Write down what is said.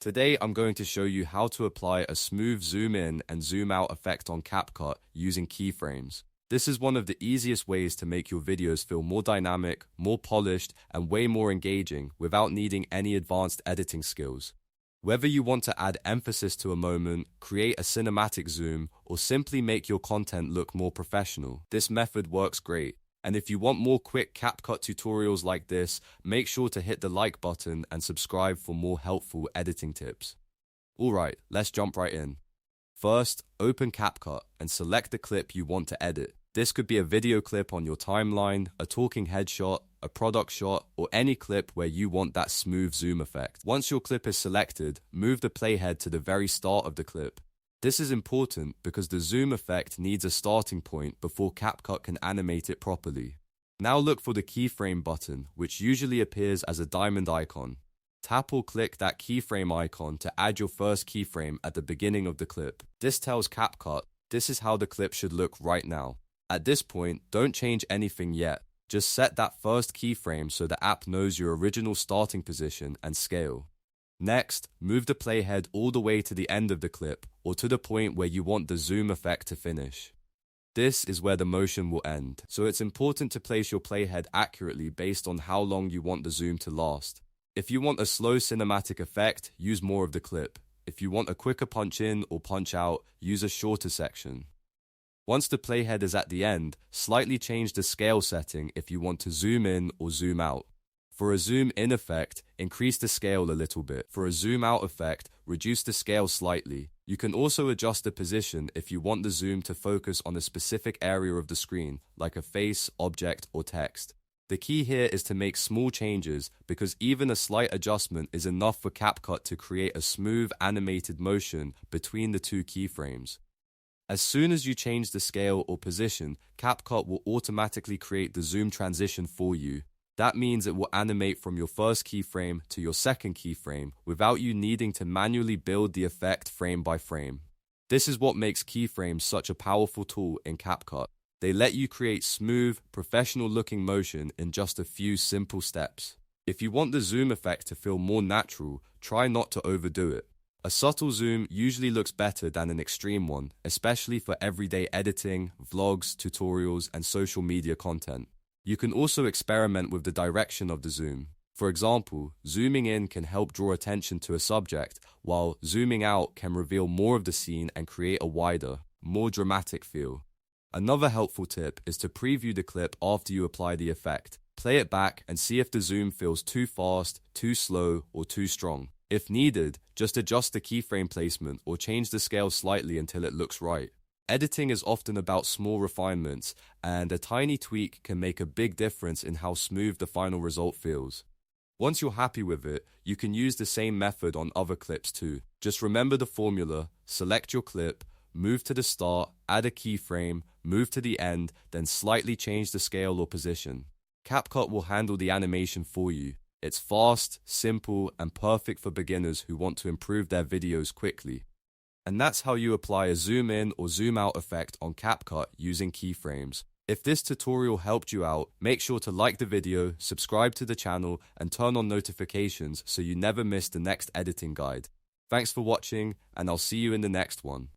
Today, I'm going to show you how to apply a smooth zoom in and zoom out effect on CapCut using keyframes. This is one of the easiest ways to make your videos feel more dynamic, more polished, and way more engaging without needing any advanced editing skills. Whether you want to add emphasis to a moment, create a cinematic zoom, or simply make your content look more professional, this method works great. And if you want more quick CapCut tutorials like this, make sure to hit the like button and subscribe for more helpful editing tips. Alright, let's jump right in. First, open CapCut and select the clip you want to edit. This could be a video clip on your timeline, a talking head shot, a product shot, or any clip where you want that smooth zoom effect. Once your clip is selected, move the playhead to the very start of the clip. This is important because the zoom effect needs a starting point before CapCut can animate it properly. Now look for the keyframe button, which usually appears as a diamond icon. Tap or click that keyframe icon to add your first keyframe at the beginning of the clip. This tells CapCut this is how the clip should look right now. At this point, don't change anything yet. Just set that first keyframe so the app knows your original starting position and scale. Next, move the playhead all the way to the end of the clip or to the point where you want the zoom effect to finish. This is where the motion will end, so it's important to place your playhead accurately based on how long you want the zoom to last. If you want a slow cinematic effect, use more of the clip. If you want a quicker punch in or punch out, use a shorter section. Once the playhead is at the end, slightly change the scale setting if you want to zoom in or zoom out. For a zoom in effect, increase the scale a little bit. For a zoom out effect, reduce the scale slightly. You can also adjust the position if you want the zoom to focus on a specific area of the screen, like a face, object, or text. The key here is to make small changes because even a slight adjustment is enough for CapCut to create a smooth animated motion between the two keyframes. As soon as you change the scale or position, CapCut will automatically create the zoom transition for you. That means it will animate from your first keyframe to your second keyframe without you needing to manually build the effect frame by frame. This is what makes keyframes such a powerful tool in CapCut. They let you create smooth, professional-looking motion in just a few simple steps. If you want the zoom effect to feel more natural, try not to overdo it. A subtle zoom usually looks better than an extreme one, especially for everyday editing, vlogs, tutorials, and social media content. You can also experiment with the direction of the zoom. For example, zooming in can help draw attention to a subject, while zooming out can reveal more of the scene and create a wider, more dramatic feel. Another helpful tip is to preview the clip after you apply the effect. Play it back and see if the zoom feels too fast, too slow, or too strong. If needed, just adjust the keyframe placement or change the scale slightly until it looks right. Editing is often about small refinements, and a tiny tweak can make a big difference in how smooth the final result feels. Once you're happy with it, you can use the same method on other clips too. Just remember the formula, select your clip, move to the start, add a keyframe, move to the end, then slightly change the scale or position. CapCut will handle the animation for you. It's fast, simple, and perfect for beginners who want to improve their videos quickly. And that's how you apply a zoom in or zoom out effect on CapCut using keyframes. If this tutorial helped you out, make sure to like the video, subscribe to the channel, and turn on notifications so you never miss the next editing guide. Thanks for watching, and I'll see you in the next one.